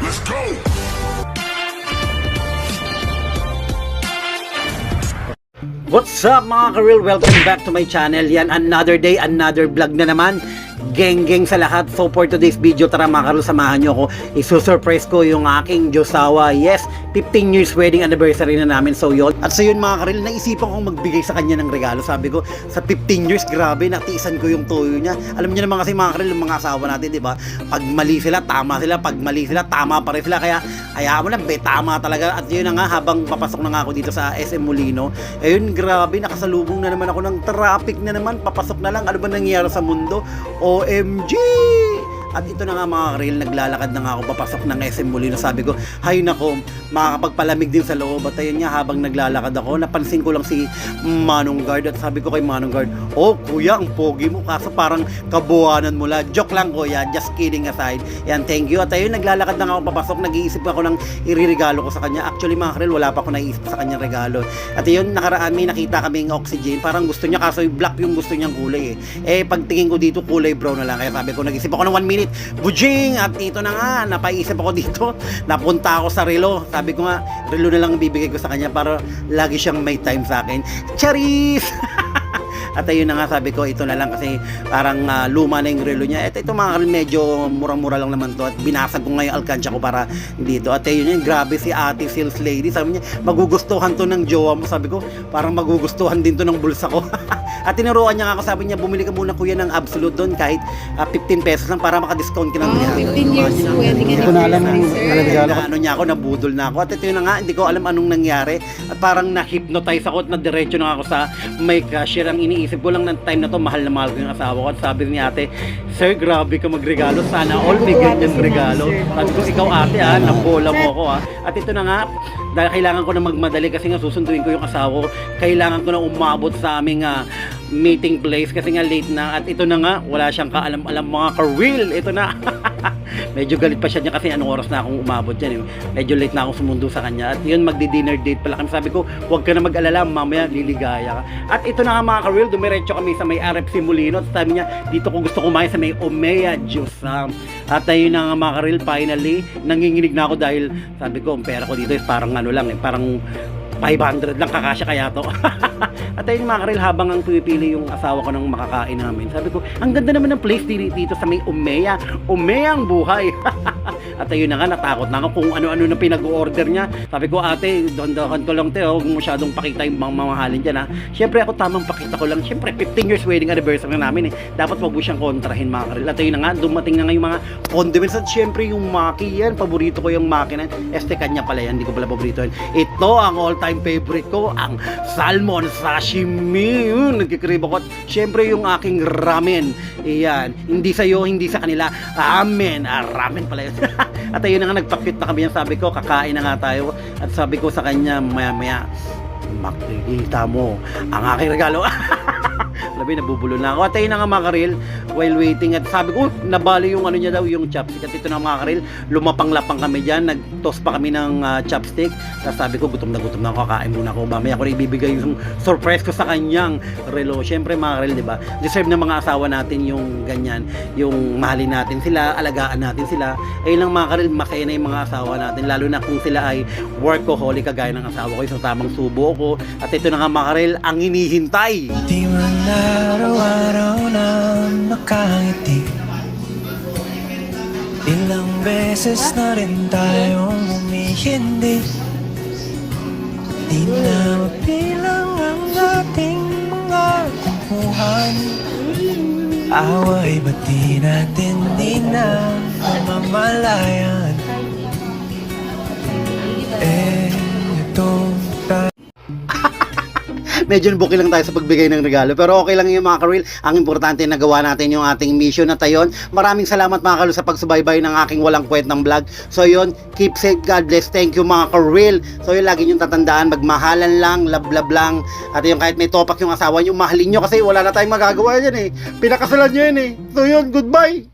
Let's go! What's up mga ka-real? Welcome back to my channel. Yan, another day, another vlog na naman. Geng sa lahat. So for today's video, tara mga ka-real, samahan nyo ako. Isusurprise ko yung aking josawa. Yes, 15 years wedding anniversary na namin. So yun. At so yun mga ka-real, naisipan kong magbigay sa kanya ng regalo. Sabi ko, sa 15 years, grabe, natiisan ko yung toyo niya. Alam niyo naman kasi mga ka-real, yung mga asawa natin, di ba? Pag mali sila, tama sila. Pag mali sila, tama pa rin sila. Kaya, hayaan mo lang, tama talaga. At yun na nga, habang papasok na nga ako dito sa SM Molino, ayun, grabe, nakasalubong na naman ako ng traffic na naman. Papasok na lang, ano ba nangyayari sa mundo? OMG! At ito na nga mga ka-real, naglalakad na nga ako papasok ng SM Molino. Sabi ko, hay nako, makakapagpalamig din sa loob. At ayun nga, habang naglalakad ako, napansin ko lang si Manong Guard. At sabi ko kay Manong Guard, oh kuya, ang pogi mo, kaso parang kabuwanan mo lang. Joke lang kuya, just kidding aside. Yan, thank you. At ayun, naglalakad na nga ako papasok, nag-iisip ako ng iririgalo ko sa kanya. Actually mga ka-real, wala pa ako naisip sa kanyang regalo. At ayun, nakaraan may nakita kaming oxygen. Parang gusto niya, kaso yung black yung gusto niyang kulay pagtingin ko dito, kulay brown na lang. Kaya sabi ko, nag-isip ako ng 1 minute. Bujing! At ito na nga, napaisip ako dito. Napunta ako sa relo. Sabi ko nga, relo na lang bibigay ko sa kanya para lagi siyang may time sa akin. Charis! At ayun na nga, sabi ko, ito na lang kasi parang luma na yung relo niya. At ito mga ka-real, medyo murang-mura lang naman to. At binasag ko nga yung alkansya ko para dito. At ayun yun, grabe si ate sales lady. Sabi niya, magugustuhan to ng jowa mo. Sabi ko, parang magugustuhan din to ng bulsa ko. At tinuruan niya nga ako, sabi niya, bumili ka muna kuya ng Absolute doon kahit 15 pesos lang para maka-discount ka ng 15 years wedding Hindi ko na alam anniversary. ano niya ako, nabudol na ako. At ito yun na nga, hindi ko alam anong nangyari. At parang na-hypnotize ako at na-diretso na ako sa may cashier. Ang iniisip ko lang ng time na to, mahal na mahal ko yung asawa ko. At sabi ni ate, sir, grabe ka magregalo. Sana all may ganyan regalo. Sabi ko, ikaw ate nabola mo ako At ito na nga, dahil kailangan ko na magmadali kasi nga susunduin ko yung asawa ko. Kailangan ko na umabot sa aming meeting place kasi nga late na. At ito na nga, wala siyang kaalam-alam mga ka-real. Ito na. Medyo galit pa siya niya kasi anong oras na akong umabot dyan. Medyo late na akong sumundo sa kanya. At yun, magdi-dinner date pala kami. Sabi ko, huwag ka na mag-alala, mamaya liligaya ka. At ito na nga mga ka-real, dumiretso kami sa may RFC Molino. At sabi niya, dito ko gusto kumain sa may Omea Juice. At ayun na nga mga ka-real, finally, nanginginig na ako dahil sabi ko, ang pera ko dito is parang ano lang, parang 500 lang kakasya kaya to. At ayun mga ka-real, habang ang pipili yung asawa ko ng makakain namin, sabi ko, ang ganda naman ng place dito sa may Omea. Omea ang buhay. At ayun na nga, natakot na ako kung ano-ano na pinag-order niya. Sabi ko, ate, dondahan ko lang huwag mo masyadong pakita yung mga mamahalin dyan Siyempre ako tamang pakita ko lang. Siyempre 15 years wedding anniversary na namin Dapat wag mo siyang kontrahin mga ka-real. At ayun na nga, dumating na nga yung mga condiments. At siyempre yung maki yan, paborito ko yung maki na kanya pala yan, hindi ko pala paborito yan. Ito ang all-time favorite ko, ang salmon sashimi. Nagkikrib ako. At siyempre yung aking ramen. Iyan, hindi sa'yo, hindi sa kanila. Ramen. Ramen pala yun. At ayun na nga, nagpakit na kami yan. Sabi ko, kakain na nga tayo. At sabi ko sa kanya, maya-maya, makikita mo ang aking regalo. Labi, nabubulo na ako. At ayun na nga mga ka-real, while waiting, at sabi ko, nabali yung ano niya daw, yung chopstick. At ito na mga ka-real, lumapang-lapang kami dyan, nag-toss pa kami ng chopstick. Tapos sabi ko, gutom na ako, kakain muna ako. Mamaya ko na ibibigay yung surprise ko sa kanyang relo. Siyempre mga ka-real, diba? Deserve ng mga asawa natin yung ganyan, yung mahalin natin sila, alagaan natin sila. Ayun lang mga ka-real, masaya na yung mga asawa natin, lalo na kung sila ay workaholic kagaya ng asawa ko, isang tamang subo ko. At ito na nga mga ka-real, ang hinihintay. Di man araw-araw na makangiti, ilang beses na rin tayong umihindi. Di na mapilang ang ating mga kumuhan. Away ba't di natin di na mamalayan? Itong Medyo buki lang tayo sa pagbigay ng regalo, pero okay lang yung mga ka-real. Ang importante, nagawa natin yung ating mission at ayon. Maraming salamat mga ka-real sa pagsubaybay ng aking walang kwet ng vlog. So yun, keep safe, God bless, thank you mga ka-real. So yun, lagi nyo tatandaan, magmahalan lang, love lang. At yun, kahit may topak yung asawa nyo, mahalin nyo kasi wala na tayong magagawa yan Pinakasalan nyo yan So yun, goodbye.